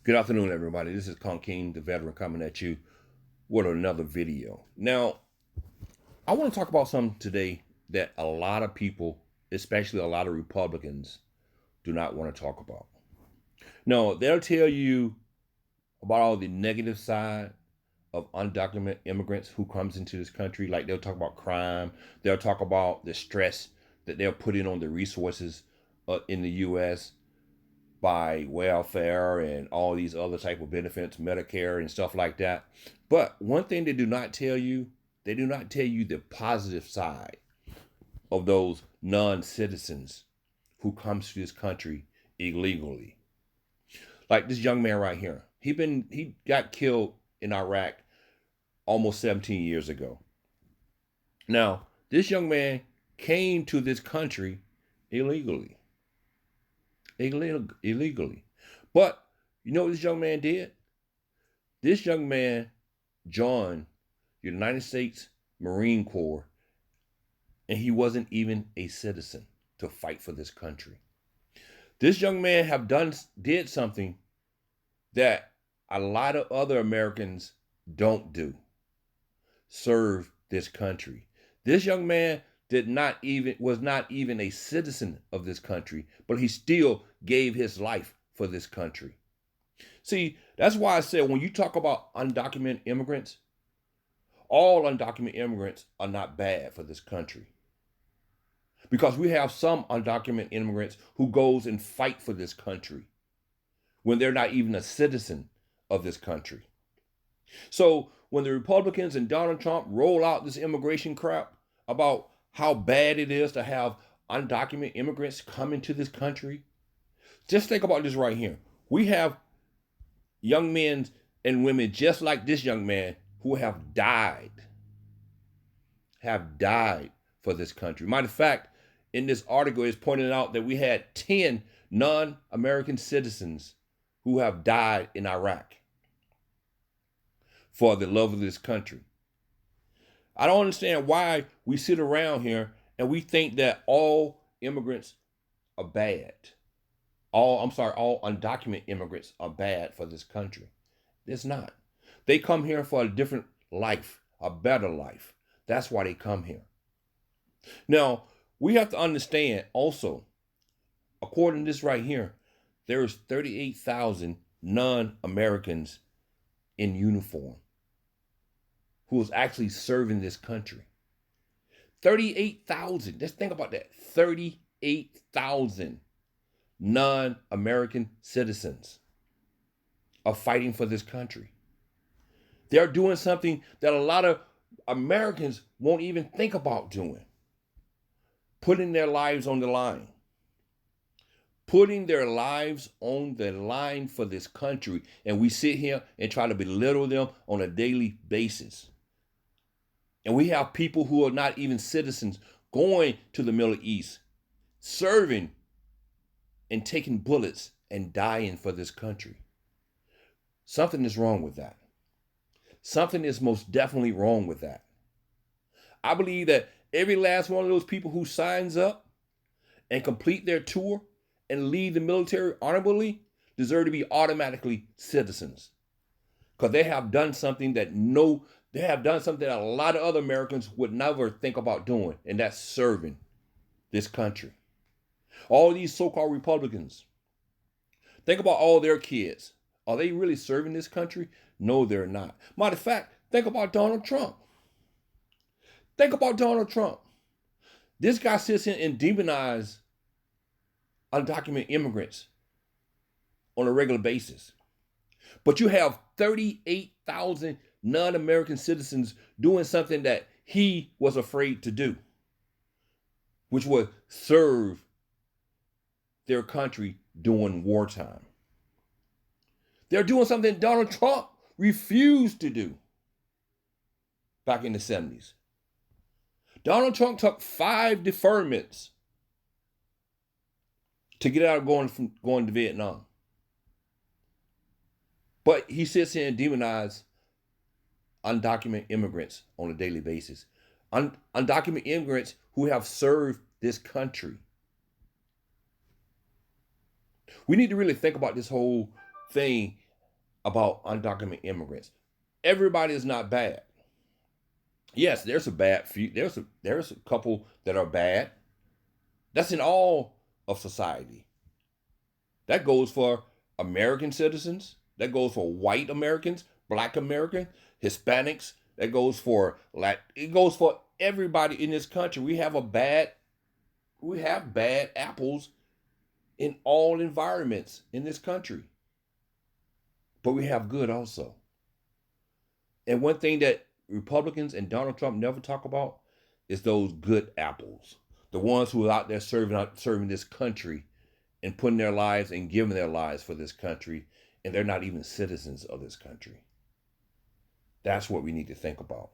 Good afternoon, everybody. This is King, the veteran, coming at you with another video. Now, I want to talk about something today that a lot of people, especially a lot of Republicans, do not want to talk about. No, they'll tell you about all the negative side of undocumented immigrants who comes into this country. Like they'll talk about crime. They'll talk about the stress that they're putting on the resources in the U.S. by welfare and all these other type of benefits, Medicare and stuff like that. But one thing they do not tell you, they do not tell you the positive side of those non-citizens who comes to this country illegally. Like this young man right here. He got killed in Iraq almost 17 years ago. Now, this young man came to this country illegally. Illegally. But you know what this young man did? This young man joined the United States Marine Corps, and he wasn't even a citizen to fight for this country. This young man did something that a lot of other Americans don't do. Serve this country. This young man was not even a citizen of this country, but he still gave his life for this country. See, that's why I said when you talk about undocumented immigrants, all undocumented immigrants are not bad for this country. Because we have some undocumented immigrants who goes and fight for this country when they're not even a citizen of this country. So when the Republicans and Donald Trump roll out this immigration crap about how bad it is to have undocumented immigrants come into this country, just think about this right here. We have young men and women just like this young man who have died for this country. Matter of fact, in this article, it's pointed out that we had 10 non-American citizens who have died in Iraq for the love of this country. I don't understand why we sit around here and we think that all immigrants are bad. All undocumented immigrants are bad for this country. It's not. They come here for a different life, a better life. That's why they come here. Now, we have to understand also, according to this right here, there's 38,000 non-Americans in uniform who is actually serving this country. 38,000. Just think about that. 38,000 non-American citizens are fighting for this country. They're doing something that a lot of Americans won't even think about doing. Putting their lives on the line. Putting their lives on the line for this country. And we sit here and try to belittle them on a daily basis. And we have people who are not even citizens going to the Middle East, serving and taking bullets and dying for this country. Something is wrong with that. Something is most definitely wrong with that. I believe that every last one of those people who signs up and complete their tour and leave the military honorably deserve to be automatically citizens. Because they have done something that a lot of other Americans would never think about doing, and that's serving this country. All these so-called Republicans, think about all their kids. Are they really serving this country? No, they're not. Matter of fact, think about Donald Trump. Think about Donald Trump. This guy sits in and demonizes undocumented immigrants on a regular basis. But you have 38,000 non-American citizens doing something that he was afraid to do, which was serve their country during wartime. They're doing something Donald Trump refused to do back in the 70s. Donald Trump took 5 deferments to get out of going to Vietnam. But he sits here and demonizes undocumented immigrants on a daily basis. Undocumented immigrants who have served this country. We need to really think about this whole thing about undocumented immigrants. Everybody is not bad. Yes, there's a bad few. There's a couple that are bad. That's in all of society. That goes for American citizens. That goes for white Americans, black Americans, Hispanics. That goes for it goes for everybody in this country. We have bad apples in all environments in this country. But we have good also. And one thing that Republicans and Donald Trump never talk about is those good apples. The ones who are out there serving this country and putting their lives and giving their lives for this country, and they're not even citizens of this country. That's what we need to think about.